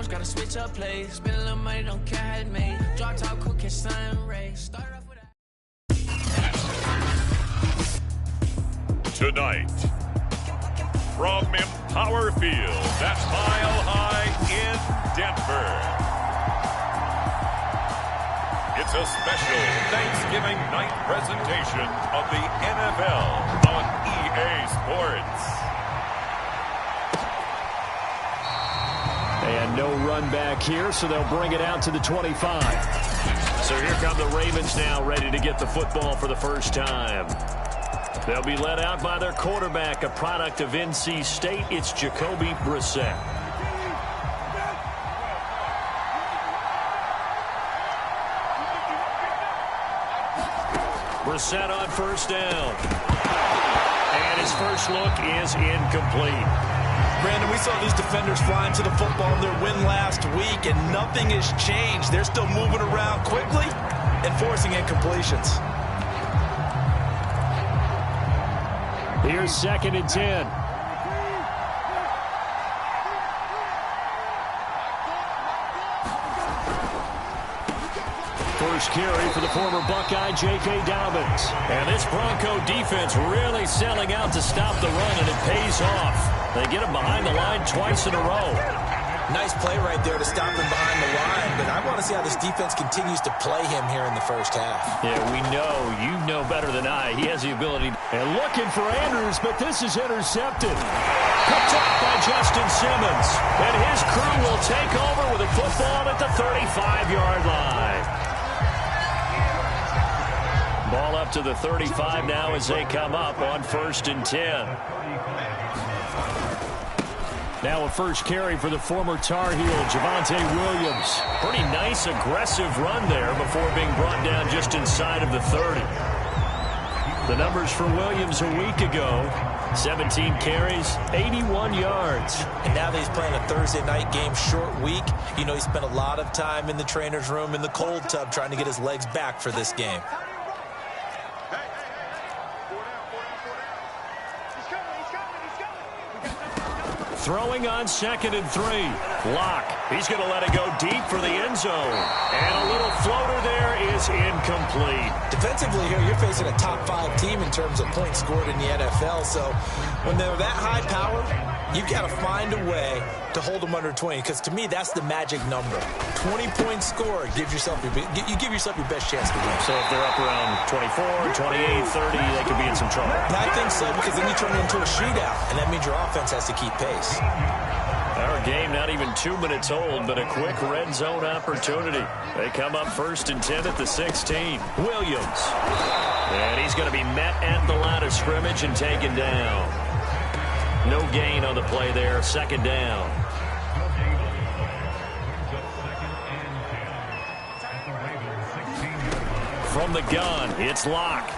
downs, gotta switch up plays. Spend a little money, don't care how it made. Drop top, cool, catch sun rays. Start off with Tonight, from Empower Field, that's Mile High in Denver. It's a special Thanksgiving night presentation of the NFL on EA Sports. And no run back here, so they'll bring it out to the 25. So here come the Ravens now, ready to get the football for the first time. They'll be led out by their quarterback, a product of NC State. It's Jacoby Brissett. Brissett on first down. And his first look is incomplete. Brandon, we saw these defenders flying to the football in their win last week, and nothing has changed. They're still moving around quickly and forcing incompletions. Here's 2nd and 10. First carry for the former Buckeye, J.K. Dobbins. And this Bronco defense really selling out to stop the run, and it pays off. They get him behind the line twice in a row. Nice play right there to stop him behind the line, but I want to see how this defense continues to play him here in the first half. Yeah, we know. You know better than I. He has the ability. And looking for Andrews, but this is intercepted. Picked up by Justin Simmons. And his crew will take over with a football at the 35-yard line. Ball up to the 35 now as they come up on 1st and 10. Now a first carry for the former Tar Heel, Javonte Williams. Pretty nice, aggressive run there before being brought down just inside of the 30. The numbers for Williams a week ago, 17 carries, 81 yards. And now that he's playing a Thursday night game, short week, you know he spent a lot of time in the trainer's room in the cold tub trying to get his legs back for this game. Throwing on 2nd and 3. Locke. He's going to let it go deep for the end zone. And a little floater there is incomplete. Defensively here, you're facing a top 5 team in terms of points scored in the NFL. So when they're that high power, you've got to find a way to hold them under 20. Because to me, that's the magic number. 20 points scored gives yourself you give yourself your best chance to win. So if they're up around 24, 28, 30, they could be in some trouble. I think so, because then you turn it into a shootout, and that means your offense has to keep pace. Our game not even 2 minutes old, but a quick red zone opportunity. They come up 1st and 10 at the 16. Williams. And he's going to be met at the line of scrimmage and taken down. No gain on the play there. 2nd down. From the gun, it's Locke.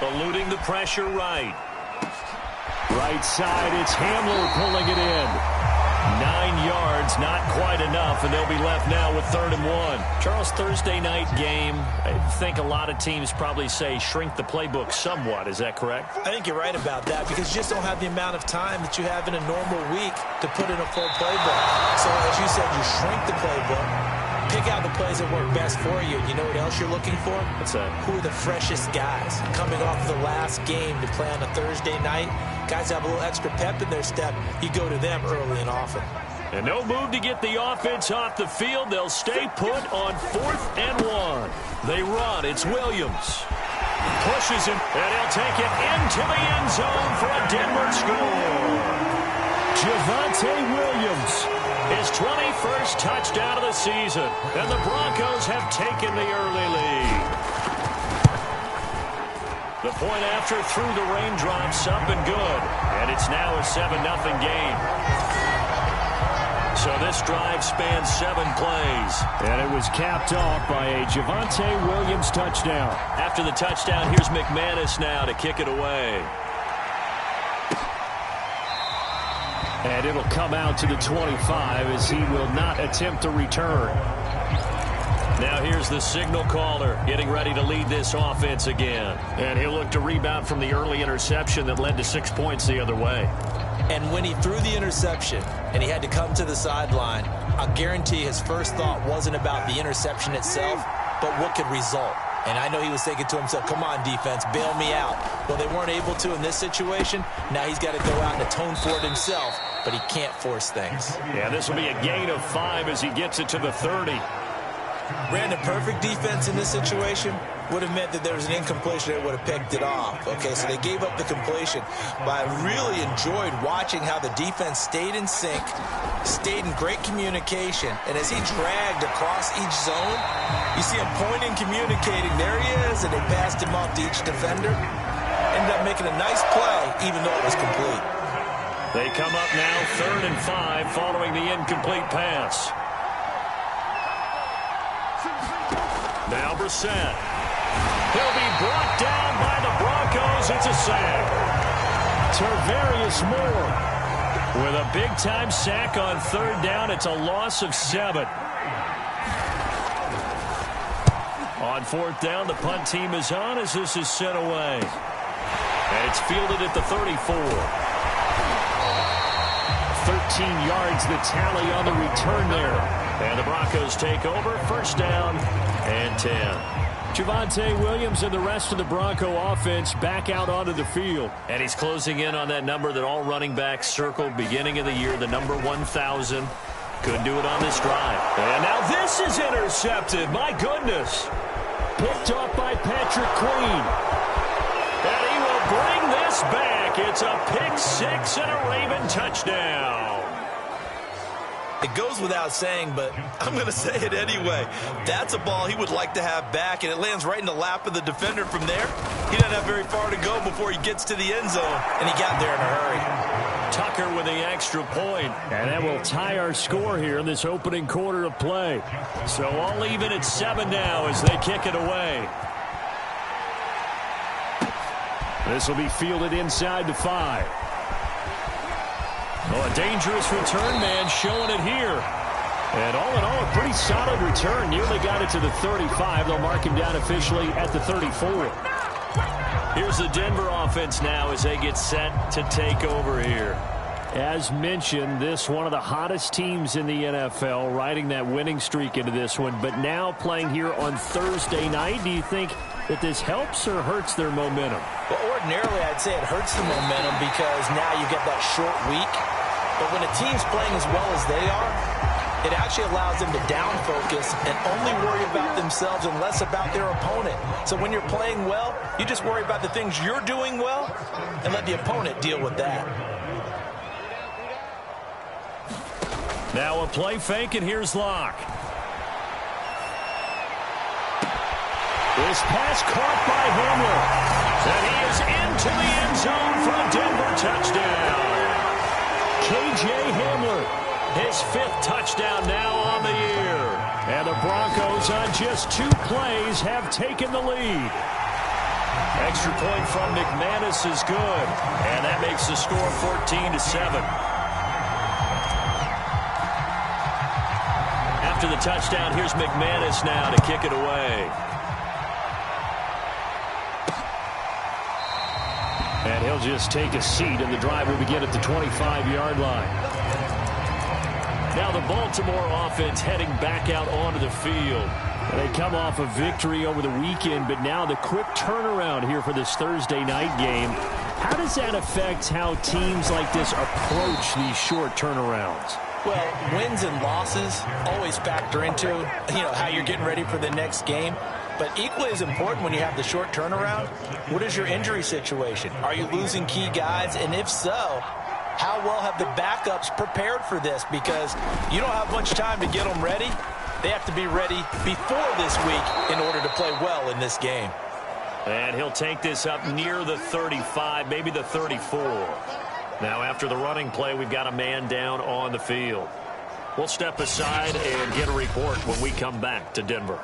Eluding the pressure right. Right side, it's Hamler pulling it in. 9 yards, not quite enough, and they'll be left now with 3rd and 1. Charles, Thursday night game, I think a lot of teams probably say shrink the playbook somewhat. Is that correct? I think you're right about that, because you just don't have the amount of time that you have in a normal week to put in a full playbook. So as you said, you shrink the playbook. Pick out the plays that work best for you. You know what else you're looking for? What's that? Who are the freshest guys coming off the last game to play on a Thursday night? Guys have a little extra pep in their step. You go to them early and often. And no move to get the offense off the field. They'll stay put on 4th and 1. They run. It's Williams. Pushes him, and he'll take it into the end zone for a Denver score. Javonte Williams. His 21st touchdown of the season, and the Broncos have taken the early lead. The point after through the raindrops, up and good, and it's now a 7-0 game. So this drive spans 7 plays, and it was capped off by a Javonte Williams touchdown. After the touchdown, here's McManus now to kick it away. And it'll come out to the 25 as he will not attempt to return. Now here's the signal caller getting ready to lead this offense again. And he'll look to rebound from the early interception that led to 6 points the other way. And when he threw the interception and he had to come to the sideline, I guarantee his first thought wasn't about the interception itself, but what could result. And I know he was thinking to himself, come on, defense, bail me out. Well, they weren't able to in this situation. Now he's got to go out and atone for it himself, but he can't force things. Yeah, this will be a gain of 5 as he gets it to the 30. Brandon, perfect defense in this situation would have meant that there was an incompletion that would have picked it off. Okay, so they gave up the completion. But I really enjoyed watching how the defense stayed in sync, stayed in great communication. And as he dragged across each zone, you see him pointing, communicating. There he is, and they passed him off to each defender. Ended up making a nice play, even though it was complete. They come up now 3rd and 5 following the incomplete pass. Now Brissett. He'll be brought down by the Broncos. It's a sack. Tarvarius Moore with a big-time sack on 3rd down. It's a loss of 7. On 4th down, the punt team is on as this is sent away. And it's fielded at the 34. 13 yards the tally on the return there. And the Broncos take over. 1st down and 10. Javonte Williams and the rest of the Bronco offense back out onto the field. And he's closing in on that number that all running backs circled beginning of the year, the number 1,000. Couldn't do it on this drive. And now this is intercepted. My goodness. Picked off by Patrick Queen. And he will bring this back. It's a pick 6 and a Raven touchdown. It goes without saying, but I'm going to say it anyway. That's a ball he would like to have back, and it lands right in the lap of the defender from there. He doesn't have very far to go before he gets to the end zone, and he got there in a hurry. Tucker with the extra point, and that will tie our score here in this opening quarter of play. So all even at 7 now as they kick it away. This will be fielded inside the 5. Oh, a dangerous return man showing it here. And all in all, a pretty solid return. Nearly got it to the 35. They'll mark him down officially at the 34. Here's the Denver offense now as they get set to take over here. As mentioned, this one of the hottest teams in the NFL, riding that winning streak into this one, but now playing here on Thursday night. Do you think that this helps or hurts their momentum? Well, ordinarily, I'd say it hurts the momentum because now you get that short week. But when a team's playing as well as they are, it actually allows them to down focus and only worry about themselves and less about their opponent. So when you're playing well, you just worry about the things you're doing well and let the opponent deal with that. Now a play fake, and here's Locke. This pass caught by Hamler. And he is into the end zone for a Denver touchdown. K.J. Hamler, his 5th touchdown now on the year. And the Broncos on just 2 plays have taken the lead. Extra point from McManus is good. And that makes the score 14-7. After the touchdown, here's McManus now to kick it away. And he'll just take a seat, and the drive will begin at the 25-yard line. Now the Baltimore offense heading back out onto the field. They come off a victory over the weekend, but now the quick turnaround here for this Thursday night game. How does that affect how teams like this approach these short turnarounds? Well, wins and losses always factor into, how you're getting ready for the next game. But equally as important when you have the short turnaround, what is your injury situation? Are you losing key guys? And if so, how well have the backups prepared for this? Because you don't have much time to get them ready. They have to be ready before this week in order to play well in this game. And he'll take this up near the 35, maybe the 34. Now after the running play, we've got a man down on the field. We'll step aside and get a report when we come back to Denver.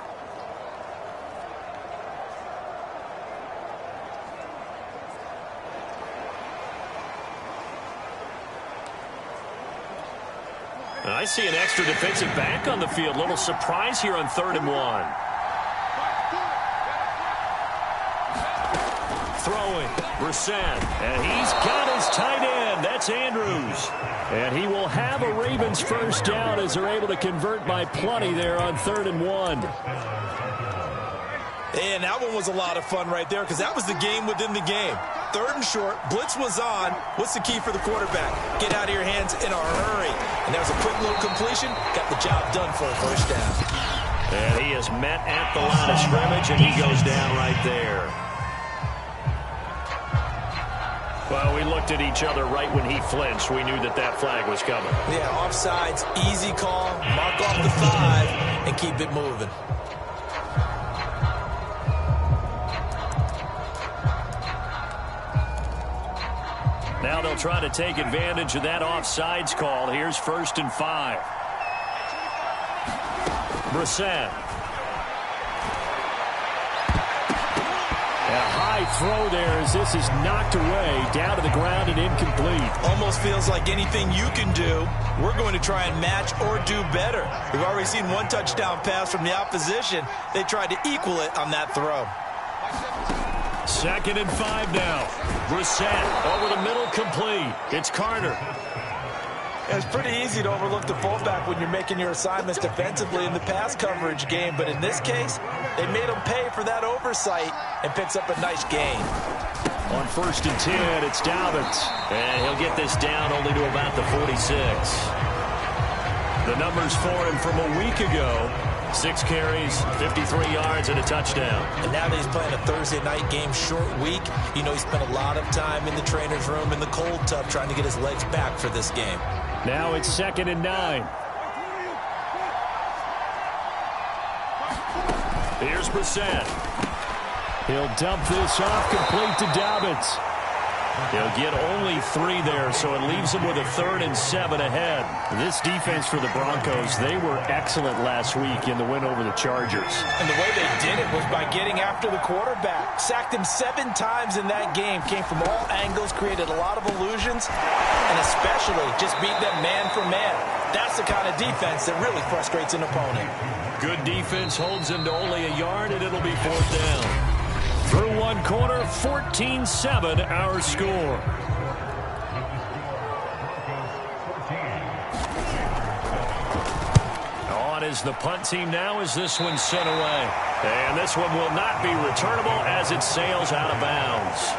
I see an extra defensive back on the field. Little surprise here on 3rd and 1. Throwing, Brissett, and he's got his tight end. That's Andrews. And he will have a Ravens first down as they're able to convert by plenty there on 3rd and 1. And that one was a lot of fun right there because that was the game within the game. 3rd and short, blitz was on. What's the key for the quarterback? Get out of your hands in a hurry. And that was a quick little completion. Got the job done for a first down. And he is met at the line of scrimmage, and he goes down right there. Well, we looked at each other right when he flinched. We knew that that flag was coming. Yeah, offsides, easy call. Mark off the 5 and keep it moving. Now they'll try to take advantage of that offsides call. Here's 1st and 5. Brissett. A high throw there as this is knocked away, down to the ground and incomplete. Almost feels like anything you can do, we're going to try and match or do better. We've already seen one touchdown pass from the opposition. They tried to equal it on that throw. 2nd and 5 now. Brissett over the middle, complete. It's Carter. It's pretty easy to overlook the fullback when you're making your assignments defensively in the pass coverage game, but in this case, they made him pay for that oversight and picks up a nice gain. On 1st and 10, it's Dobbins. And he'll get this down only to about the 46. The numbers for him from a week ago: 6 carries, 53 yards, and a touchdown. And now that he's playing a Thursday night game, short week, you know he spent a lot of time in the trainer's room in the cold tub trying to get his legs back for this game. Now it's 2nd and 9. Here's Brissett. He'll dump this off, complete to Dobbins. He'll get only 3 there, so it leaves him with a 3rd and 7 ahead. This defense for the Broncos, they were excellent last week in the win over the Chargers. And the way they did it was by getting after the quarterback. Sacked him 7 times in that game. Came from all angles, created a lot of illusions, and especially just beat them man for man. That's the kind of defense that really frustrates an opponent. Good defense holds him to only a yard, and it'll be 4th down. Through one quarter, 14-7 our score. On is the punt team now as this one's sent away. And this one will not be returnable as it sails out of bounds.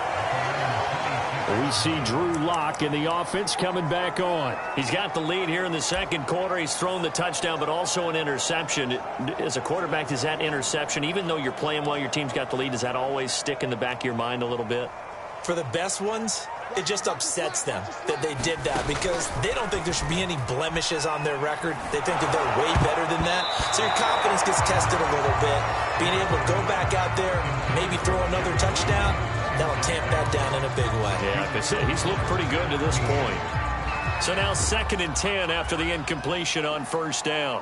We see Drew Lock in the offense coming back on. He's got the lead here in the 2nd quarter. He's thrown the touchdown, but also an interception. As a quarterback, does that interception, even though you're playing while your team's got the lead, does that always stick in the back of your mind a little bit? For the best ones, it just upsets them that they did that because they don't think there should be any blemishes on their record. They think that they're way better than that. So your confidence gets tested a little bit. Being able to go back out there, maybe throw another touchdown, that'll tamp that down in a big way. Yeah, like I said, he's looked pretty good to this point. So now 2nd and 10 after the incompletion on 1st down.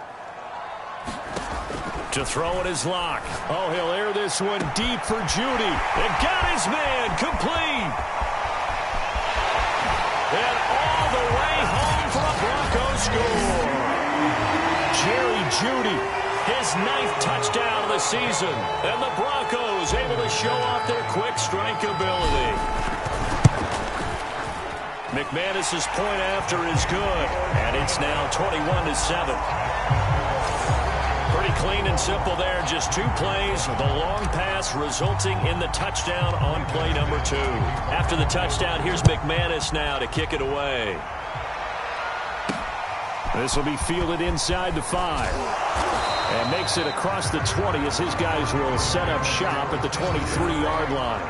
To throw it is Lock. Oh, he'll air this one deep for Judy. And got his man complete. And all the way home for a Broncos score. Jerry Judy, his 9th touchdown of the season. And the Broncos able to show off their quick strike ability. McManus's point after is good. And it's now 21-7. Pretty clean and simple there. Just 2 plays. The long pass resulting in the touchdown on play number 2. After the touchdown, here's McManus now to kick it away. This will be fielded inside the 5. And makes it across the 20 as his guys will set up shop at the 23-yard line.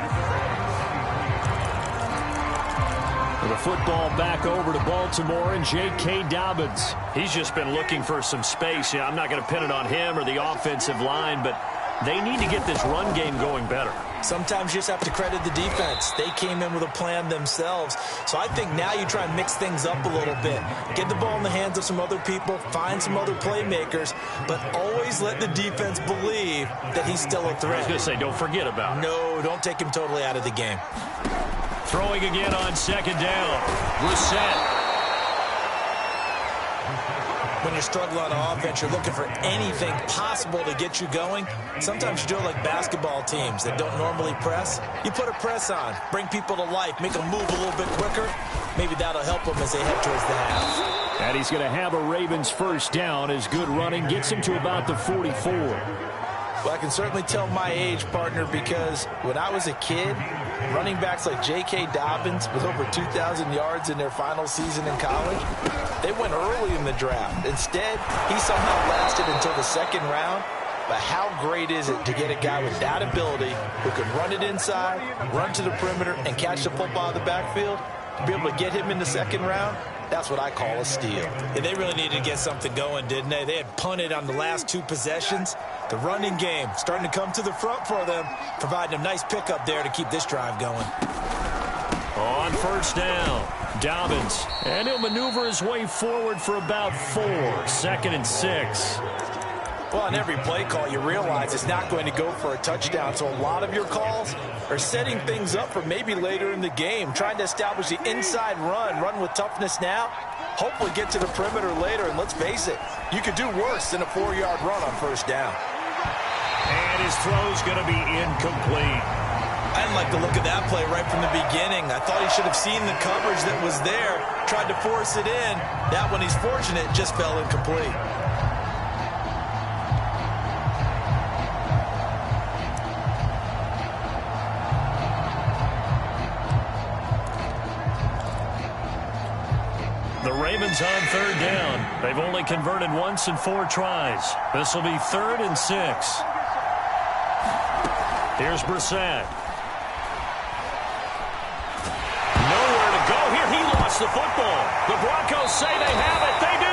The football back over to Baltimore and J.K. Dobbins. He's just been looking for some space. I'm not going to pin it on him or the offensive line, but they need to get this run game going better. Sometimes you just have to credit the defense. They came in with a plan themselves. So I think now you try and mix things up a little bit. Get the ball in the hands of some other people, find some other playmakers, but always let the defense believe that he's still a threat. I was going to say, don't forget about it. No, don't take him totally out of the game. Throwing again on 2nd down. Brissett. When you're struggling on offense, you're looking for anything possible to get you going. Sometimes you do it like basketball teams that don't normally press. You put a press on, bring people to life, make them move a little bit quicker, maybe that'll help them as they head towards the half. And he's going to have a Ravens first down as good running gets him to about the 44. Well, I can certainly tell my age, partner, because when I was a kid, running backs like J.K. Dobbins with over 2,000 yards in their final season in college, they went early in the draft. Instead, he somehow lasted until the second round. But how great is it to get a guy with that ability who can run it inside, run to the perimeter, and catch the football out of the backfield? To be able to get him in the second round, that's what I call a steal. And they really needed to get something going, didn't they? They had punted on the last two possessions. The running game starting to come to the front for them, providing a nice pickup there to keep this drive going. On first down, Dobbins. And he'll maneuver his way forward for about 4. 2nd and 6. Well, on every play call, you realize it's not going to go for a touchdown. So a lot of your calls are setting things up for maybe later in the game, trying to establish the inside run with toughness now, hopefully get to the perimeter later. And let's face it, you could do worse than a 4-yard run on first down. And his throw's going to be incomplete. I didn't like the look of that play right from the beginning. I thought he should have seen the coverage that was there, tried to force it in. That one, he's fortunate, just fell incomplete. The Ravens on third down. They've only converted once in 4 tries. This will be 3rd and 6. Here's Brissett. Nowhere to go here. He lost the football. The Broncos say they have it. They do.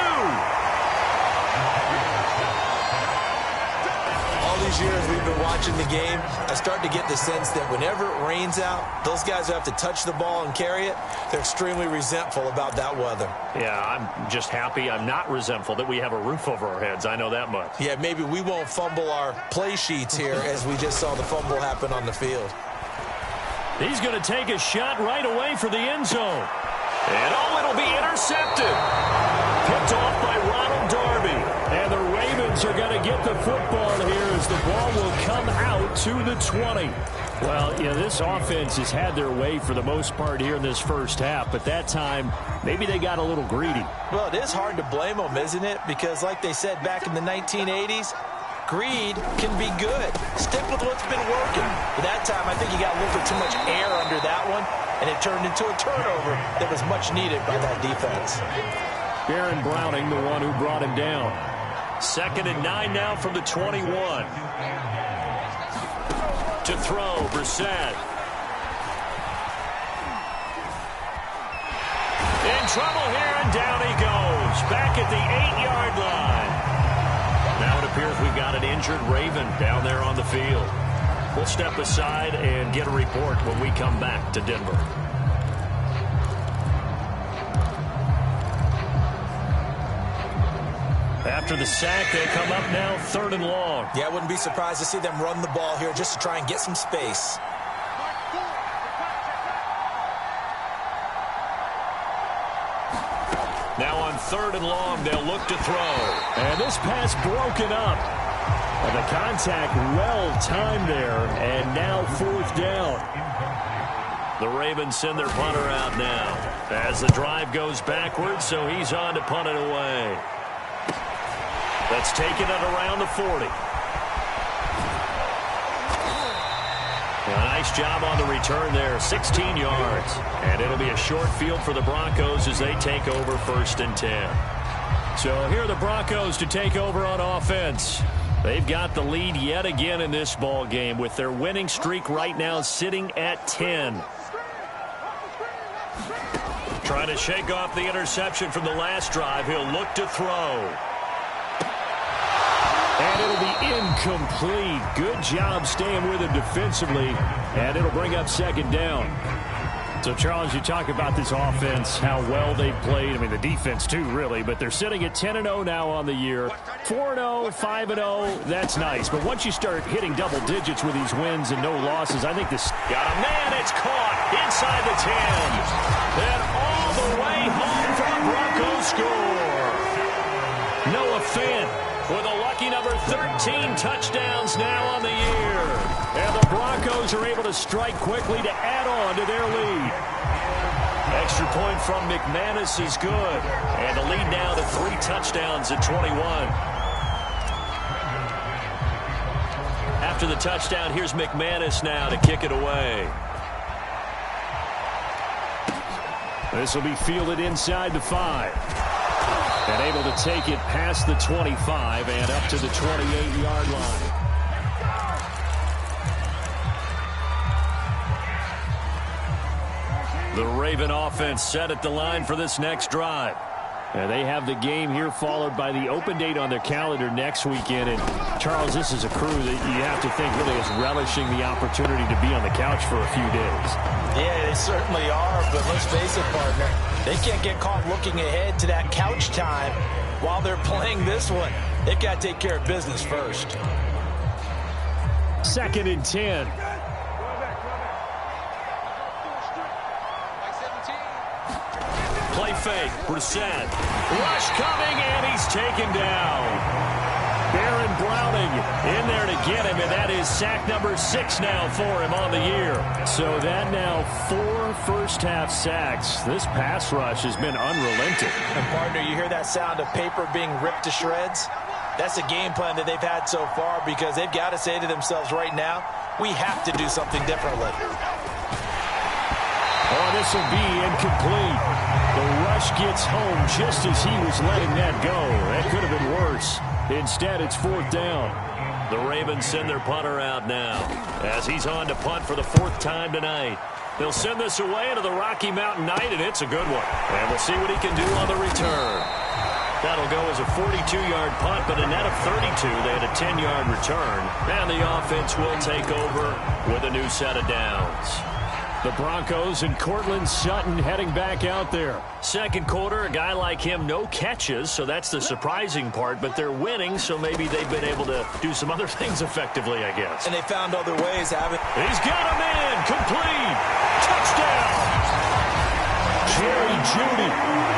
All these years we've been watching the game, I start to get the sense that whenever it rains out, those guys who have to touch the ball and carry it, they're extremely resentful about that weather. Yeah, I'm just happy I'm not resentful that we have a roof over our heads. I know that much. Yeah, maybe we won't fumble our play sheets here as we just saw the fumble happen on the field. He's going to take a shot right away for the end zone. And it'll be intercepted. Picked off by Ronald Darby. And the Ravens are going to get the football here as the ball will come out to the 20. Well, yeah, this offense has had their way for the most part here in this first half, but that time, maybe they got a little greedy. Well, it is hard to blame them, isn't it? Because like they said back in the 1980s, greed can be good. Stick with what's been working. But that time, I think you got a little bit too much air under that one, and it turned into a turnover that was much needed by that defense. Baron Browning, the one who brought him down. 2nd and 9 now from the 21. To throw, Brissett. In trouble here, and down he goes. Back at the 8-yard line. Now it appears we've got an injured Raven down there on the field. We'll step aside and get a report when we come back to Denver. After the sack, they come up now 3rd and long. Yeah, I wouldn't be surprised to see them run the ball here just to try and get some space. Now on 3rd and long, they'll look to throw. And this pass broken up. And the contact well timed there. And now 4th down. The Ravens send their punter out now. As the drive goes backwards, so he's on to punt it away. That's taken at around the 40. A nice job on the return there, 16 yards. And it'll be a short field for the Broncos as they take over 1st and 10. So here are the Broncos to take over on offense. They've got the lead yet again in this ball game with their winning streak right now sitting at 10. Trying to shake off the interception from the last drive. He'll look to throw. And it'll be incomplete. Good job staying with him defensively. And it'll bring up 2nd down. So, Charles, you talk about this offense, how well they played. I mean, the defense, too, really. But they're sitting at 10-0 now on the year. 4-0, 5-0, that's nice. But once you start hitting double digits with these wins and no losses, I think this... Got a man, it's caught inside the 10. Then all the way home for the Broncos score. Noah Fant with a lucky number 13 touchdowns now on the year. And the Broncos are able to strike quickly to add on to their lead. Extra point from McManus is good. And the lead now to 3 touchdowns at 21. After the touchdown, here's McManus now to kick it away. This will be fielded inside the 5. And able to take it past the 25 and up to the 28-yard line. The Raven offense set at the line for this next drive. And they have the game here followed by the open date on their calendar next weekend. And, Charles, this is a crew that you have to think really is relishing the opportunity to be on the couch for a few days. Yeah, they certainly are, but let's face it, partner. They can't get caught looking ahead to that couch time while they're playing this one. They've got to take care of business first. 2nd and 10. Play fake. Brissett. Rush coming, and he's taken down. Baron Browning in there to get him, and that is sack number 6 now for him on the year. So that now 4 first-half sacks. This pass rush has been unrelenting. And, partner, you hear that sound of paper being ripped to shreds? That's a game plan that they've had so far because they've got to say to themselves right now, we have to do something differently. Oh, this will be incomplete. The rush gets home just as he was letting that go. That could have been worse. Instead, it's 4th down. The Ravens send their punter out now as he's on to punt for the 4th time tonight. They'll send this away into the Rocky Mountain night, and it's a good one. And we'll see what he can do on the return. That'll go as a 42-yard punt, but a net of 32. They had a 10-yard return. And the offense will take over with a new set of downs. The Broncos and Cortland Sutton heading back out there. Second quarter, a guy like him, no catches, so that's the surprising part. But they're winning, so maybe they've been able to do some other things effectively, I guess. And they found other ways, haven't they? He's got him in. Complete. Touchdown. Jerry Jeudy,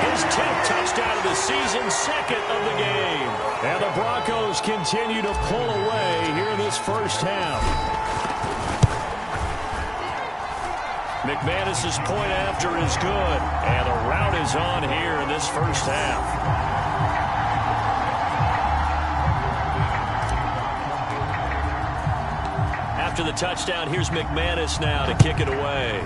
his 10th touchdown of the season, 2nd of the game. And the Broncos continue to pull away here in this first half. McManus's point after is good, and the route is on here in this first half. After the touchdown, here's McManus now to kick it away.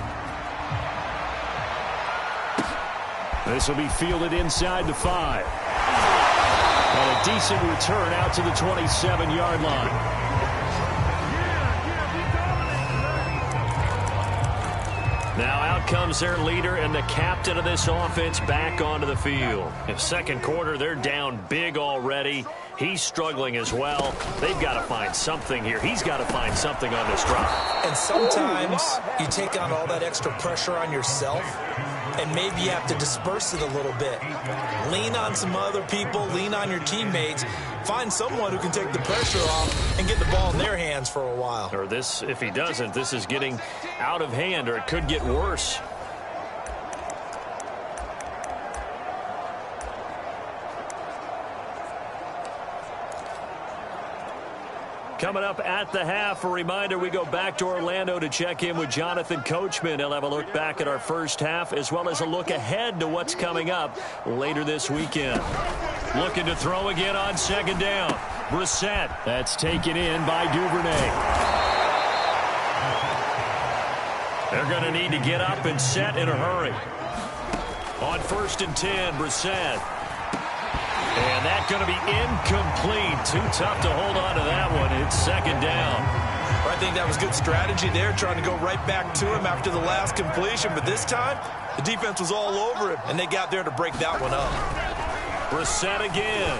This will be fielded inside the 5. And a decent return out to the 27-yard line. Now out comes their leader and the captain of this offense back onto the field. In second quarter, they're down big already. He's struggling as well. They've got to find something here. He's got to find something on this drive. And sometimes you take on all that extra pressure on yourself, and maybe you have to disperse it a little bit. Lean on some other people. Lean on your teammates. Find someone who can take the pressure off and get the ball in their hands for a while. Or this, if he doesn't, this is getting out of hand, or it could get worse. Coming up at the half, a reminder, we go back to Orlando to check in with Jonathan Coachman. He'll have a look back at our first half as well as a look ahead to what's coming up later this weekend. Looking to throw again on second down. Brissett. That's taken in by Duvernay. They're going to need to get up and set in a hurry. On 1st and 10, Brissett. And that's going to be incomplete. Too tough to hold on to that one. It's second down. I think that was good strategy there, trying to go right back to him after the last completion. But this time, the defense was all over him, and they got there to break that one up. Brissett again.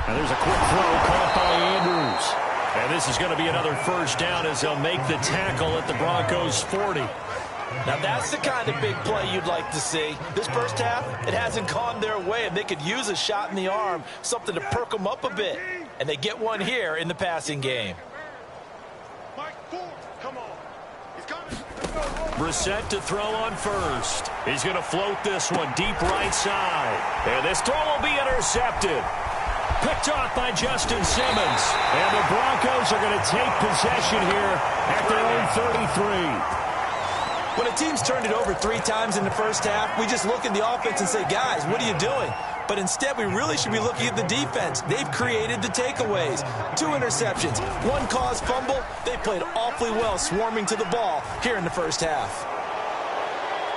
And there's a quick throw caught by Andrews. And this is going to be another first down as they'll make the tackle at the Broncos' 40. Now, that's the kind of big play you'd like to see. This first half, it hasn't gone their way, and they could use a shot in the arm, something to perk them up a bit. And they get one here in the passing game. Brissett to throw on first. He's going to float this one deep right side. And this throw will be intercepted. Picked off by Justin Simmons. And the Broncos are going to take possession here at their own 33. When a team's turned it over 3 times in the first half, we just look at the offense and say, guys, what are you doing? But instead, we really should be looking at the defense. They've created the takeaways. 2 interceptions, 1 caused fumble. They played awfully well swarming to the ball here in the first half.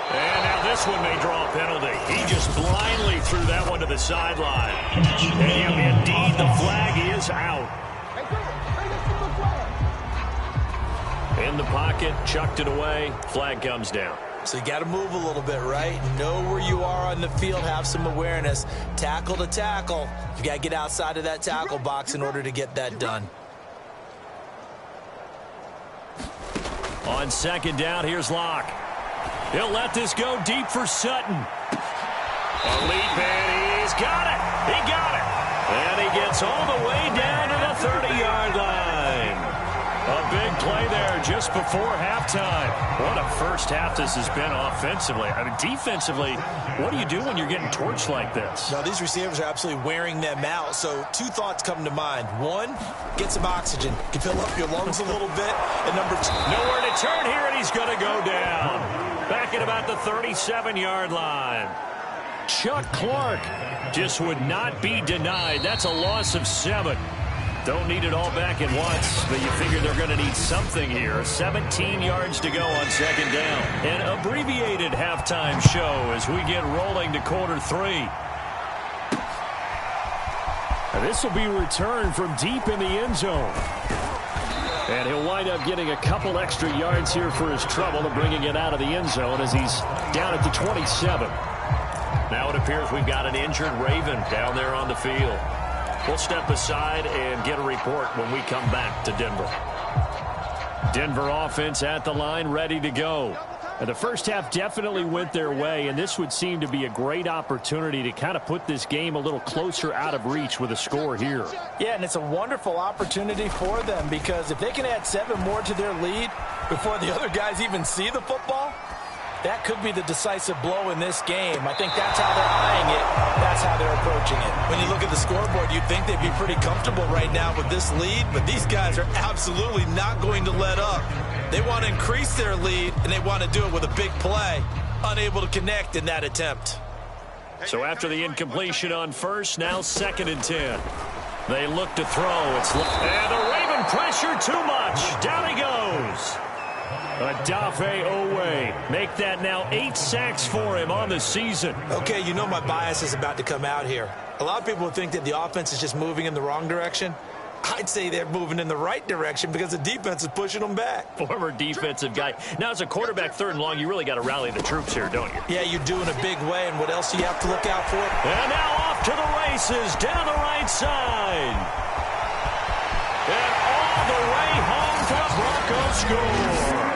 And now this one may draw a penalty. He just blindly threw that one to the sideline. And indeed, the flag is out. In the pocket, chucked it away, flag comes down. So you got to move a little bit, right? Know where you are on the field, have some awareness. Tackle to tackle. You got to get outside of that tackle box in order to get that done. On second down, here's Locke. He'll let this go deep for Sutton. A leap, and he's got it. He got it. And he gets all the way down to the 30-yard line. A big play there just before halftime. What a first half this has been offensively. I mean, defensively, what do you do when you're getting torched like this? No, these receivers are absolutely wearing them out. So 2 thoughts come to mind. 1, get some oxygen. You can fill up your lungs a little bit. And number 2, nowhere to turn here, and he's going to go down. Back at about the 37-yard line. Chuck Clark just would not be denied. That's a loss of 7. Don't need it all back at once, but you figure they're going to need something here. 17 yards to go on second down. An abbreviated halftime show as we get rolling to quarter 3. This will be returned from deep in the end zone. And he'll wind up getting a couple extra yards here for his trouble and bringing it out of the end zone as he's down at the 27. Now it appears we've got an injured Raven down there on the field. We'll step aside and get a report when we come back to Denver. Denver offense at the line, ready to go. And the first half definitely went their way, and this would seem to be a great opportunity to kind of put this game a little closer out of reach with a score here. Yeah, and it's a wonderful opportunity for them because if they can add 7 more to their lead before the other guys even see the football, that could be the decisive blow in this game. I think that's how they're eyeing it. That's how they're approaching it. When you look at the scoreboard, you'd think they'd be pretty comfortable right now with this lead, but these guys are absolutely not going to let up. They want to increase their lead, and they want to do it with a big play. Unable to connect in that attempt. So after the incompletion on first, now 2nd and 10. They look to throw. And the Raven pressure too much. Down he goes. Adafe Owe. Make that now 8 sacks for him on the season. Okay, you know my bias is about to come out here. A lot of people think that the offense is just moving in the wrong direction. I'd say they're moving in the right direction because the defense is pushing them back. Former defensive guy. Now, as a quarterback 3rd and long, you really got to rally the troops here, don't you? Yeah, you do in a big way, and what else do you have to look out for? And now off to the races, down the right side. And all the way home for the Broncos score.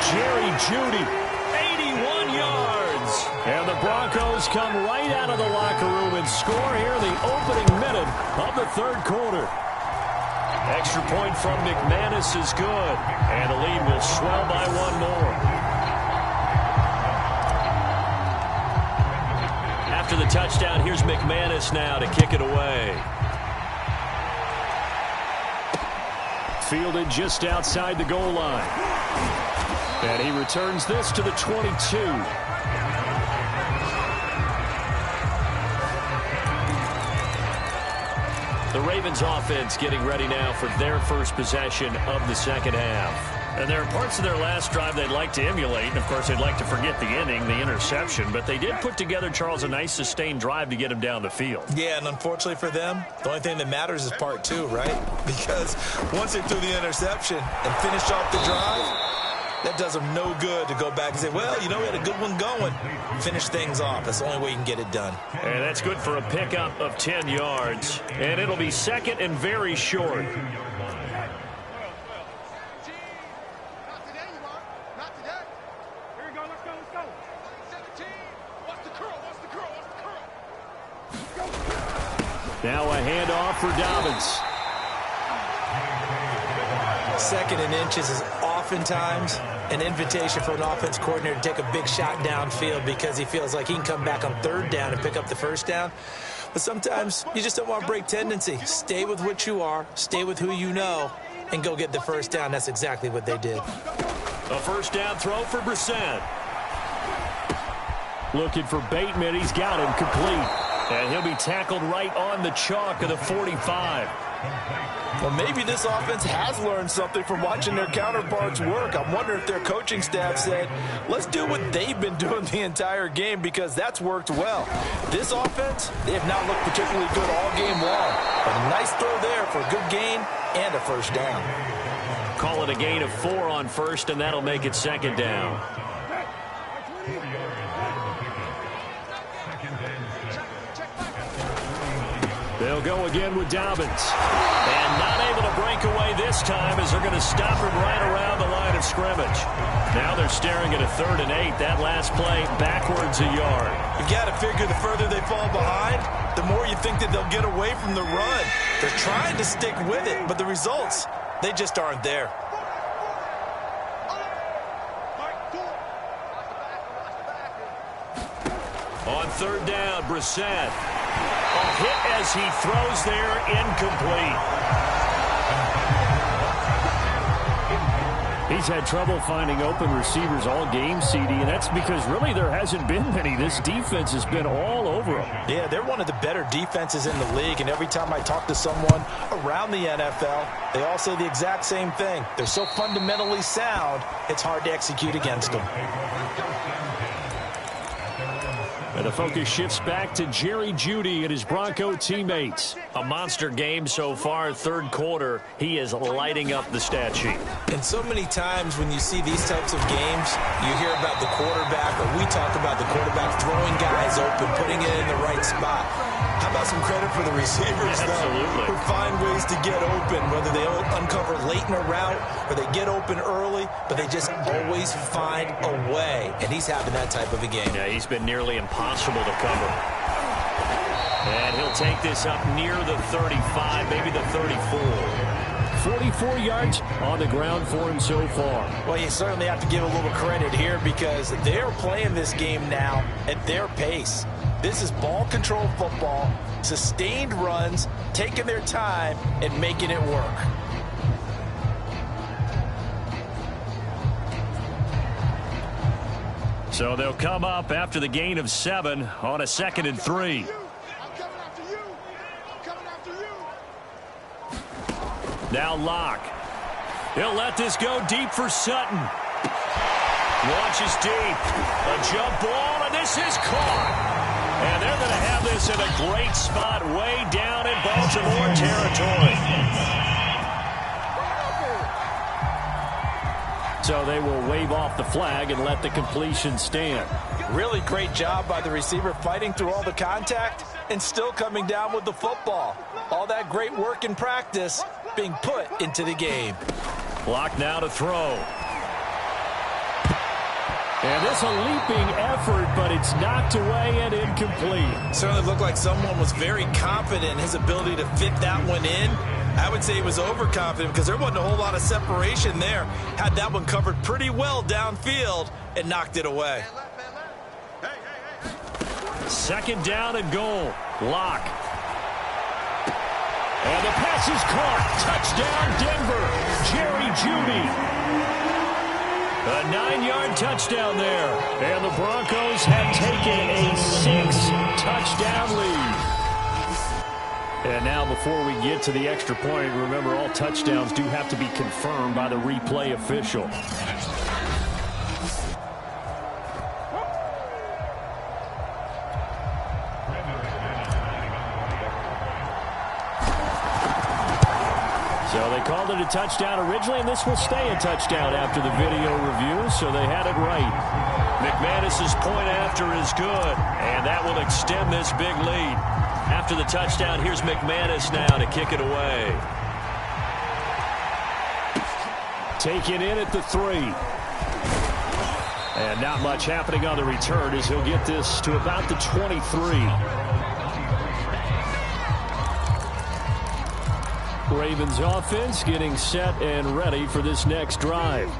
Jerry Jeudy, 81 yards. And the Broncos come right out of the locker room and score here in the opening minute of the 3rd quarter. Extra point from McManus is good. And the lead will swell by 1 more. After the touchdown, here's McManus now to kick it away. Fielded just outside the goal line. And he returns this to the 22. The Ravens offense getting ready now for their first possession of the second half. And there are parts of their last drive they'd like to emulate. And, of course, they'd like to forget the inning, the interception. But they did put together, Charles, a nice sustained drive to get him down the field. Yeah, and unfortunately for them, the only thing that matters is part 2, right? Because once they threw the interception and finished off the drive, that does them no good to go back and say, well, you know, we had a good one going. Finish things off. That's the only way you can get it done. And that's good for a pickup of 10 yards. And it'll be 2nd and very short. Now a handoff for Dobbins. 2nd and inches is oftentimes an invitation for an offense coordinator to take a big shot downfield because he feels like he can come back on 3rd down and pick up the 1st down. But sometimes you just don't want to break tendency. Stay with what you are, stay with who you know, and go get the 1st down. That's exactly what they did. A first down throw for Brissett. Looking for Bateman. He's got him complete. And he'll be tackled right on the chalk of the 45. Well, maybe this offense has learned something from watching their counterparts work. I wonder if their coaching staff said, let's do what they've been doing the entire game, because that's worked well. This offense, they have not looked particularly good all game long. A nice throw there for a good gain and a first down. Call it a gain of 4 on first, and that'll make it second down. They'll go again with Dobbins. And not able to break away this time as they're going to stop him right around the line of scrimmage. Now they're staring at a 3rd and 8. That last play backwards a yard. You got to figure the further they fall behind, the more you think that they'll get away from the run. They're trying to stick with it, but the results, they just aren't there. On 3rd down, Brissett. A hit as he throws there, incomplete. He's had trouble finding open receivers all game, CD, and that's because really there hasn't been many. This defense has been all over them. Yeah, they're one of the better defenses in the league, and every time I talk to someone around the NFL, they all say the exact same thing. They're so fundamentally sound, it's hard to execute against them. And the focus shifts back to Jerry Jeudy and his Bronco teammates. A monster game so far, 3rd quarter. He is lighting up the stat sheet. And so many times when you see these types of games, you hear about the quarterback, or we talk about the quarterback throwing guys open, putting it in the right spot. How about some credit for the receivers, though, who find ways to get open, whether they uncover late in a route or they get open early, but they just always find a way. And he's having that type of a game. Yeah, he's been nearly impossible to cover. And he'll take this up near the 35, maybe the 34. 44 yards on the ground for him so far. Well, you certainly have to give a little credit here because they're playing this game now at their pace. This is ball control football, sustained runs, taking their time and making it work. So they'll come up after the gain of 7 on a 2nd and 3. Now Locke. He'll let this go deep for Sutton. Launches deep. A jump ball, and this is caught. And they're going to have this in a great spot way down in Baltimore territory. So they will wave off the flag and let the completion stand. Really great job by the receiver fighting through all the contact and still coming down with the football. All that great work in practice being put into the game. Block now to throw. And this a leaping effort, but it's knocked away and incomplete. Certainly looked like someone was very confident in his ability to fit that one in. I would say he was overconfident because there wasn't a whole lot of separation there. Had that one covered pretty well downfield and knocked it away. 2nd down and goal. Locke. And the pass is caught. Touchdown, Denver. Jerry Jeudy. A 9-yard touchdown there. And the Broncos have taken a 6-touchdown lead. And now before we get to the extra point, remember all touchdowns do have to be confirmed by the replay official. So they called it a touchdown originally, and this will stay a touchdown after the video review, so they had it right. McManus's point after is good, and that will extend this big lead. After the touchdown, here's McManus now to kick it away. Taken in at the 3. And not much happening on the return as he'll get this to about the 23. Ravens offense getting set and ready for this next drive.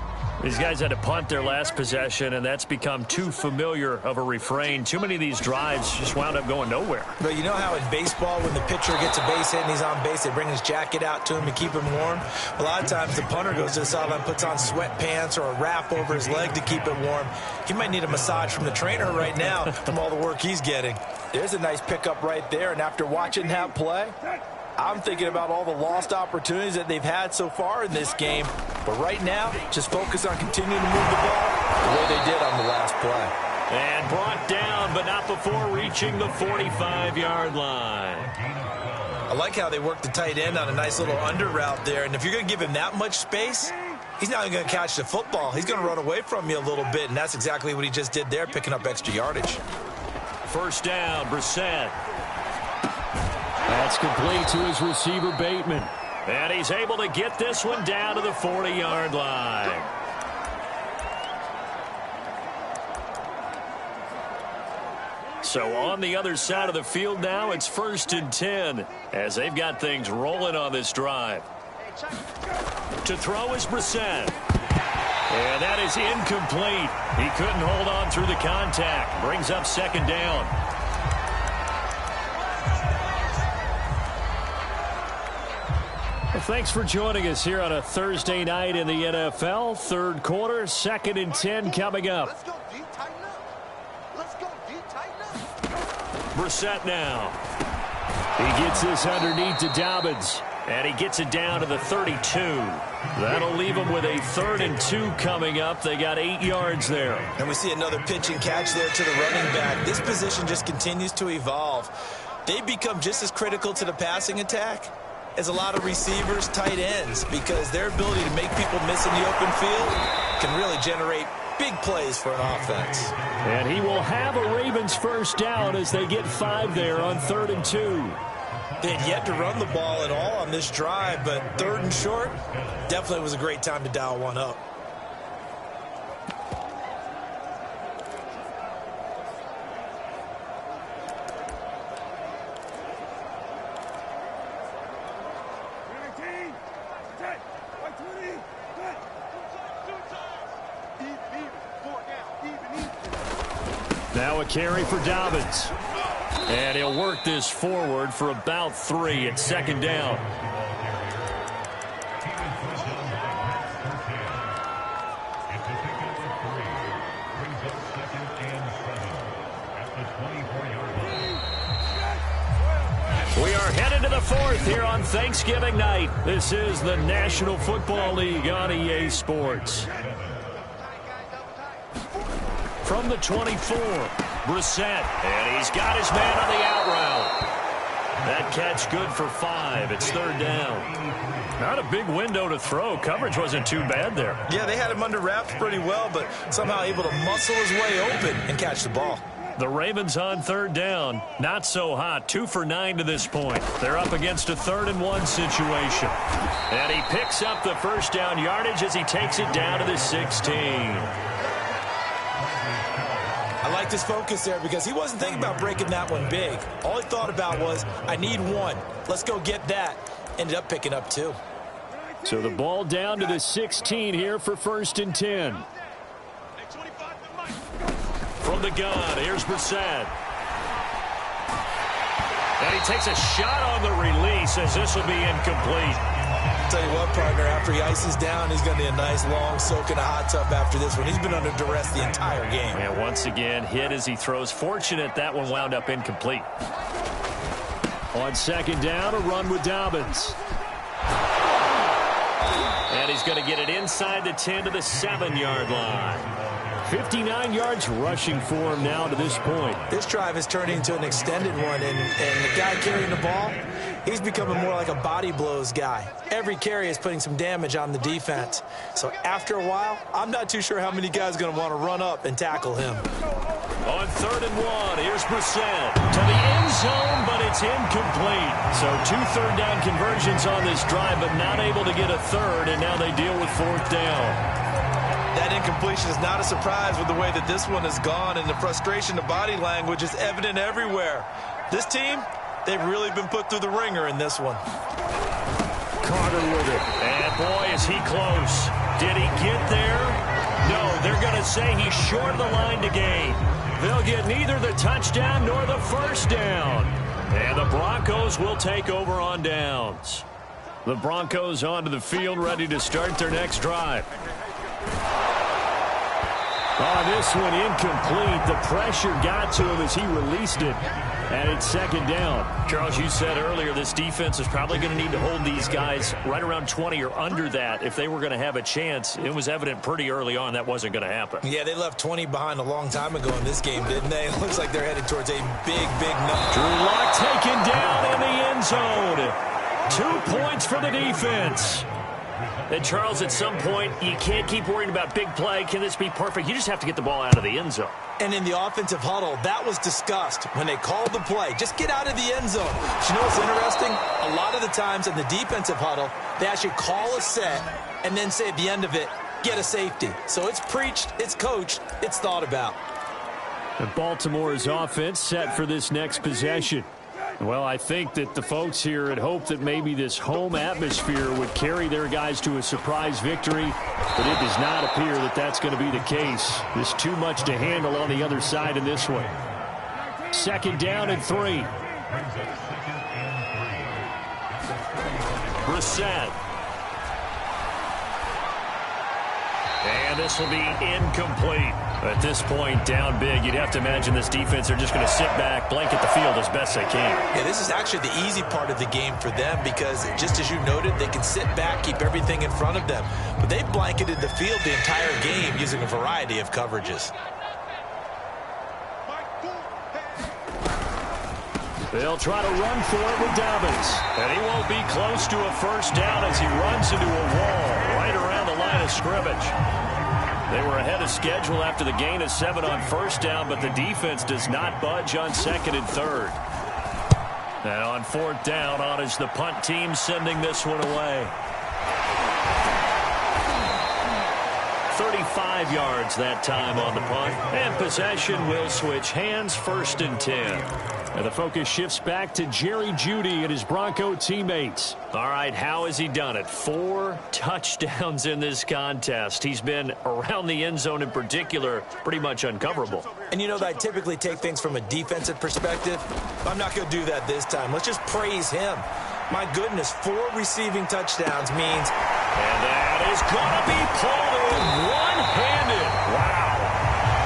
These guys had to punt their last possession, and that's become too familiar of a refrain. Too many of these drives just wound up going nowhere. But you know how in baseball, when the pitcher gets a base hit and he's on base, they bring his jacket out to him to keep him warm? A lot of times the punter goes to the sideline, puts on sweatpants or a wrap over his leg to keep it warm. He might need a massage from the trainer right now from all the work he's getting. There's a nice pickup right there, and after watching that play, I'm thinking about all the lost opportunities that they've had so far in this game. But right now, just focus on continuing to move the ball the way they did on the last play. And brought down, but not before reaching the 45-yard line. I like how they worked the tight end on a nice little under route there. And if you're going to give him that much space, he's not going to catch the football. He's going to run away from you a little bit, and that's exactly what he just did there, picking up extra yardage. First down, Brissett. That's complete to his receiver, Bateman. And he's able to get this one down to the 40-yard line. So on the other side of the field now, it's 1st and 10 as they've got things rolling on this drive. To throw is Brissett. And that is incomplete. He couldn't hold on through the contact. Brings up 2nd down. Well, thanks for joining us here on a Thursday night in the NFL. 3rd quarter, 2nd and 10 coming up. Let's go, D. Tighten up. Let's go, D. Tighten up. Brissett now. He gets this underneath to Dobbins. And he gets it down to the 32. That'll leave him with a 3rd and 2 coming up. They got 8 yards there. And we see another pitch and catch there to the running back. This position just continues to evolve. They've become just as critical to the passing attack as a lot of receivers, tight ends, because their ability to make people miss in the open field can really generate big plays for an offense. And he will have a Ravens first down as they get 5 there on 3rd and 2. They had yet to run the ball at all on this drive, but 3rd and short definitely was a great time to dial one up. Now a carry for Dobbins. And he'll work this forward for about 3 at 2nd down. We are headed to the 4th here on Thanksgiving night. This is the National Football League on EA Sports. From the 24, Brissett, and he's got his man on the out route. That catch good for 5. It's 3rd down. Not a big window to throw. Coverage wasn't too bad there. Yeah, they had him under wraps pretty well, but somehow able to muscle his way open and catch the ball. The Ravens on 3rd down. Not so hot. 2 for 9 to this point. They're up against a 3rd and 1 situation. And he picks up the first down yardage as he takes it down to the 16. I liked his focus there because he wasn't thinking about breaking that one big. All he thought about was, I need 1. Let's go get that. Ended up picking up 2. So the ball down to the 16 here for 1st and 10. From the gun, here's Brissett. And he takes a shot on the release as this will be incomplete. Tell you what, partner, after he ices down, he's going to need a nice long soak in a hot tub after this one. He's been under duress the entire game. And once again, hit as he throws. Fortunate that one wound up incomplete. On 2nd down, a run with Dobbins. And he's going to get it inside the 10 to the 7-yard line. 59 yards rushing for him now to this point. This drive is turning into an extended one, and the guy carrying the ball, he's becoming more like a body blows guy. Every carry is putting some damage on the defense. So after a while, I'm not too sure how many guys are going to want to run up and tackle him. On 3rd and 1, here's Brissett to the end zone, but it's incomplete. So 2 third down conversions on this drive, but not able to get a 3rd, and now they deal with 4th down. That incompletion is not a surprise with the way that this one has gone, and the frustration, the body language is evident everywhere. This team, they've really been put through the ringer in this one. Carter with it. And boy, is he close. Did he get there? No, they're going to say he's short of the line to gain. They'll get neither the touchdown nor the first down. And the Broncos will take over on downs. The Broncos onto the field, ready to start their next drive. Oh, this one incomplete. The pressure got to him as he released it. And it's second down. Charles, you said earlier this defense is probably going to need to hold these guys right around 20 or under that if they were going to have a chance. It was evident pretty early on that wasn't going to happen. Yeah, they left 20 behind a long time ago in this game, didn't they? It looks like they're headed towards a big number. Drew Lock taken down in the end zone. 2 points for the defense. And, Charles, at some point, you can't keep worrying about big play. Can this be perfect? You just have to get the ball out of the end zone. And in the offensive huddle, that was discussed when they called the play. Just get out of the end zone. But you know what's interesting? A lot of the times in the defensive huddle, they actually call a set and then say at the end of it, get a safety. So it's preached, it's coached, it's thought about. And Baltimore's offense set for this next possession. Well, I think that the folks here had hoped that maybe this home atmosphere would carry their guys to a surprise victory, but it does not appear that that's going to be the case. There's too much to handle on the other side in this one. Second down and 3. Brissett. And this will be incomplete. At this point, down big, you'd have to imagine this defense are just going to sit back, blanket the field as best they can. Yeah, this is actually the easy part of the game for them because, just as you noted, they can sit back, keep everything in front of them. But they blanketed the field the entire game using a variety of coverages. They'll try to run for it with Dobbins. And he won't be close to a first down as he runs into a wall right around the line of scrimmage. They were ahead of schedule after the gain of 7 on first down, but the defense does not budge on second and third. And on fourth down, on is the punt team sending this one away. 35 yards that time on the punt. And possession will switch hands, first and 10. And the focus shifts back to Jerry Jeudy and his Bronco teammates. All right, how has he done it? 4 touchdowns in this contest. He's been around the end zone in particular, pretty much uncoverable. And you know that I typically take things from a defensive perspective. I'm not going to do that this time. Let's just praise him. My goodness, 4 receiving touchdowns means... And that is going to be pulled in one-handed. Wow.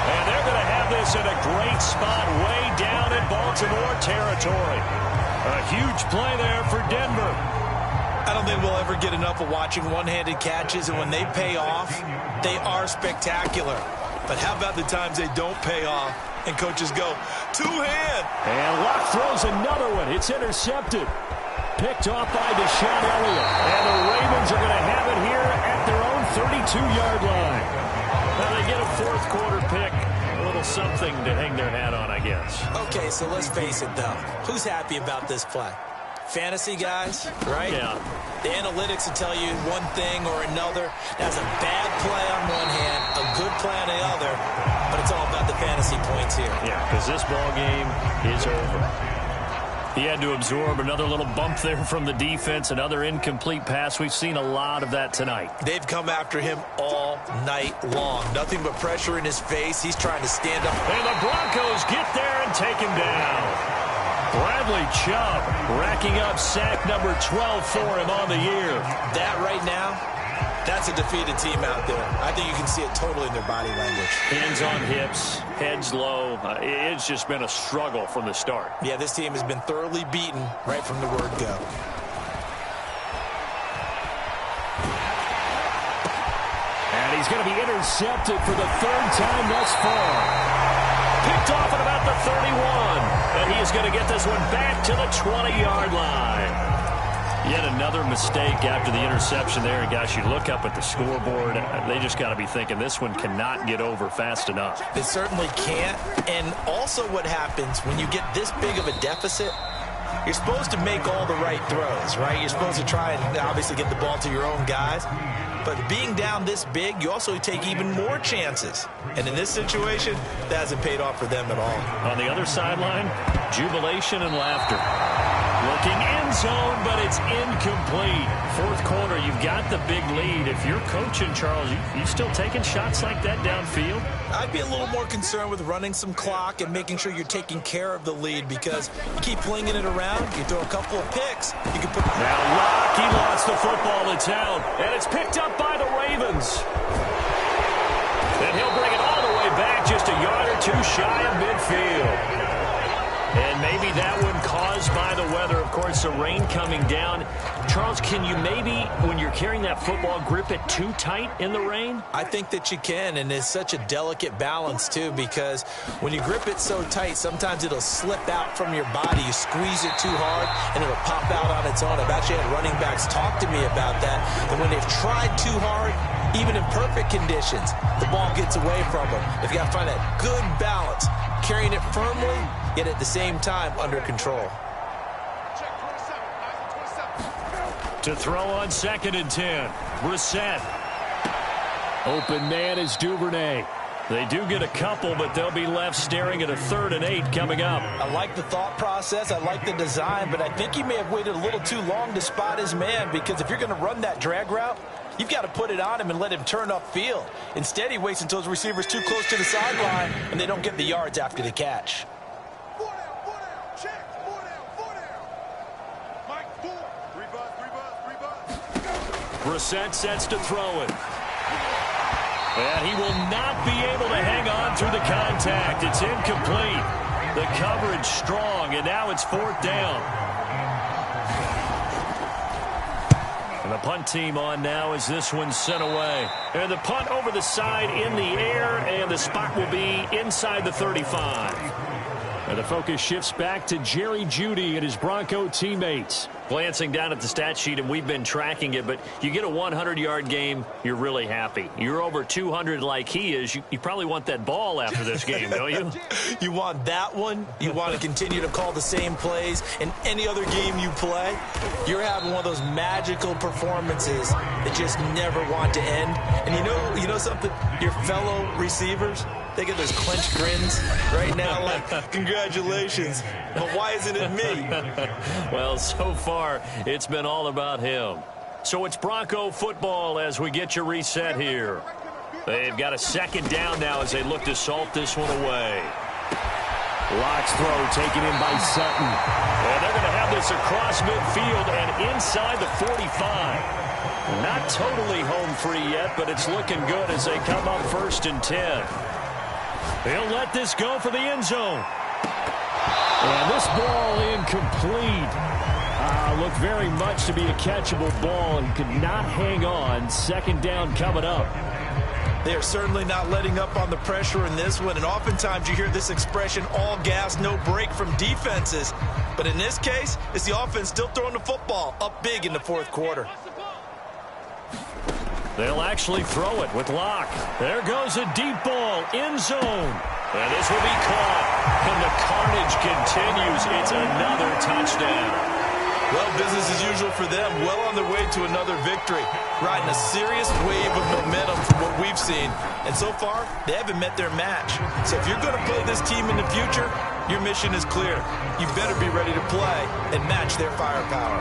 And they're going to have this in a great spot way down in Baltimore territory. A huge play there for Denver. I don't think we'll ever get enough of watching one-handed catches, and when they pay off, they are spectacular. But how about the times they don't pay off and coaches go, two-hand? And Luck throws another one. It's intercepted. Picked off by Deshaun Elliott. And the Ravens are going to have it here at their own 32-yard line. Now they get a fourth quarter pick. A little something to hang their hat on, I guess. Okay, so let's face it, though. Who's happy about this play? Fantasy guys, right? Yeah. The analytics will tell you one thing or another. That's a bad play on one hand, a good play on the other, but it's all about the fantasy points here. Yeah, because this ball game is over. He had to absorb another little bump there from the defense, another incomplete pass. We've seen a lot of that tonight. They've come after him all night long. Nothing but pressure in his face. He's trying to stand up. And the Broncos get there and take him down. Bradley Chubb racking up sack number 12 for him on the year. That right now, that's a defeated team out there. I think you can see it totally in their body language. Hands on hips, heads low. It's just been a struggle from the start. Yeah, this team has been thoroughly beaten right from the word go. And he's going to be intercepted for the third time thus far. Picked off at about the 31. And he is going to get this one back to the 20-yard line. Yet another mistake after the interception there. And, gosh, you look up at the scoreboard. They just got to be thinking this one cannot get over fast enough. It certainly can't. And also what happens when you get this big of a deficit, you're supposed to make all the right throws, right? You're supposed to try and obviously get the ball to your own guys. But being down this big, you also take even more chances. And in this situation, that hasn't paid off for them at all. On the other sideline, jubilation and laughter. Looking end zone, but it's incomplete. Fourth quarter, you've got the big lead. If you're coaching, Charles, you still taking shots like that downfield? I'd be a little more concerned with running some clock and making sure you're taking care of the lead, because you keep flinging it around, you throw a couple of picks, you can put... Now Locke, he lost the football. It's out, and it's picked up by the Ravens. And he'll bring it all the way back, just a yard or two shy of midfield. And maybe that one caused by the weather. Of course, the rain coming down. Charles, can you maybe, when you're carrying that football, grip it too tight in the rain? I think that you can, and it's such a delicate balance, too, because when you grip it so tight, sometimes it'll slip out from your body. You squeeze it too hard, and it'll pop out on its own. I've actually had running backs talk to me about that, and when they've tried too hard, even in perfect conditions, the ball gets away from them. If you got to find that good balance, carrying it firmly, yet at the same time under control. To throw on 2nd and 10. Brissett. Open man is Duvernay. They do get a couple, but they'll be left staring at a 3rd and 8 coming up. I like the thought process. I like the design, but I think he may have waited a little too long to spot his man, because if you're going to run that drag route, you've got to put it on him and let him turn upfield. Instead, he waits until his receiver's too close to the sideline, and they don't get the yards after the catch. Brissett sets to throw it. And he will not be able to hang on through the contact. It's incomplete. The coverage strong, and now it's 4th down. And the punt team on now as this one's sent away. And the punt over the side in the air, and the spot will be inside the 35. And the focus shifts back to Jerry Jeudy and his Bronco teammates. Glancing down at the stat sheet, and we've been tracking it, but you get a 100-yard game, you're really happy. You're over 200 like he is. You probably want that ball after this game, don't you? You want that one. You want to continue to call the same plays in any other game you play. You're having one of those magical performances that just never want to end. And you know something? Your fellow receivers, they get those clenched grins right now like, congratulations, but why isn't it me? Well, so far, it's been all about him. So it's Bronco football as we get you reset here. They've got a 2nd down now as they look to salt this one away. Locke's throw taken in by Sutton. And they're going to have this across midfield and inside the 45. Not totally home free yet, but it's looking good as they come up 1st and 10. They'll let this go for the end zone. And this ball incomplete. Looked very much to be a catchable ball and could not hang on. 2nd down coming up. They are certainly not letting up on the pressure in this one, and oftentimes you hear this expression, all gas, no break from defenses. But in this case, it's the offense still throwing the football up big in the 4th quarter. They'll actually throw it with Locke. There goes a deep ball, end zone. And this will be caught. And the carnage continues. It's another touchdown. Well, business as usual for them. Well on their way to another victory. Riding a serious wave of momentum from what we've seen. And so far, they haven't met their match. So if you're going to play this team in the future, your mission is clear. You better be ready to play and match their firepower.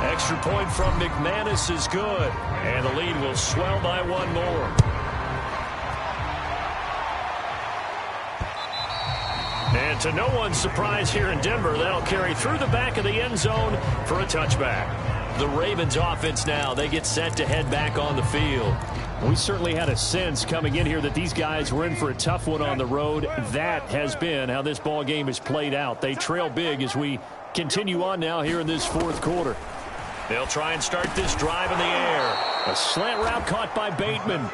Extra point from McManus is good. And the lead will swell by one more. And to no one's surprise here in Denver, that'll carry through the back of the end zone for a touchback. The Ravens offense now, they get set to head back on the field. We certainly had a sense coming in here that these guys were in for a tough one on the road. That has been how this ball game has played out. They trail big as we continue on now here in this 4th quarter. They'll try and start this drive in the air. A slant route caught by Bateman.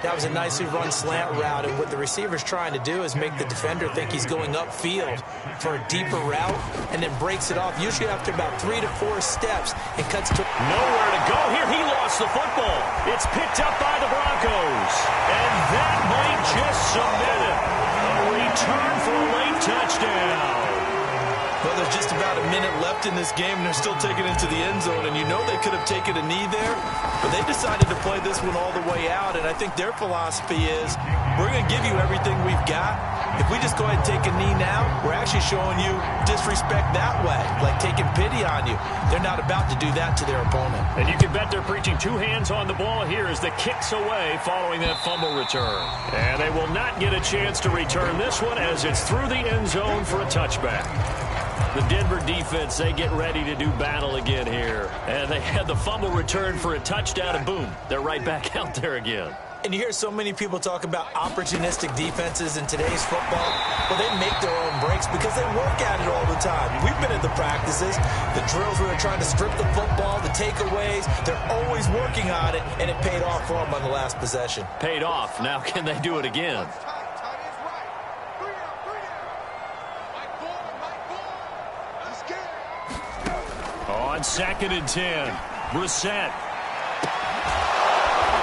That was a nicely run slant route, and what the receiver's trying to do is make the defender think he's going upfield for a deeper route, and then breaks it off, usually after about 3 to 4 steps, and cuts to... Nowhere to go here. He lost the football. It's picked up by the Broncos, and that might just cement it. A return for a late touchdown. Well, there's just about a minute left in this game, and they're still taking it to the end zone. And you know they could have taken a knee there, but they decided to play this one all the way out. And I think their philosophy is, we're going to give you everything we've got. If we just go ahead and take a knee now, we're actually showing you disrespect that way, like taking pity on you. They're not about to do that to their opponent. And you can bet they're preaching two hands on the ball here as the kick's away following that fumble return. And they will not get a chance to return this one as it's through the end zone for a touchback. The Denver defense, they get ready to do battle again here. And they had the fumble return for a touchdown, and boom, they're right back out there again. And you hear so many people talk about opportunistic defenses in today's football. Well, they make their own breaks because they work at it all the time. We've been at the practices, the drills where they're trying to strip the football, the takeaways. They're always working on it, and it paid off for them on the last possession. Paid off. Now can they do it again? On 2nd and 10, Brissett.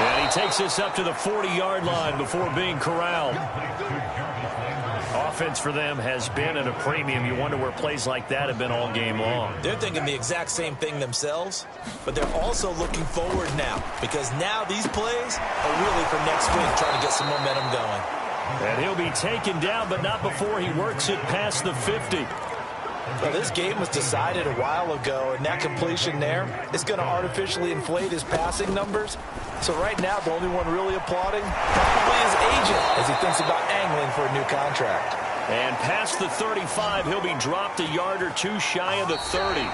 And he takes this up to the 40-yard line before being corralled. Offense for them has been at a premium. You wonder where plays like that have been all game long. They're thinking the exact same thing themselves, but they're also looking forward now because now these plays are really for next week, trying to get some momentum going. And he'll be taken down, but not before he works it past the 50. Well, this game was decided a while ago, and that completion there is going to artificially inflate his passing numbers. So right now, the only one really applauding probably his agent as he thinks about angling for a new contract. And past the 35, he'll be dropped a yard or two shy of the 30.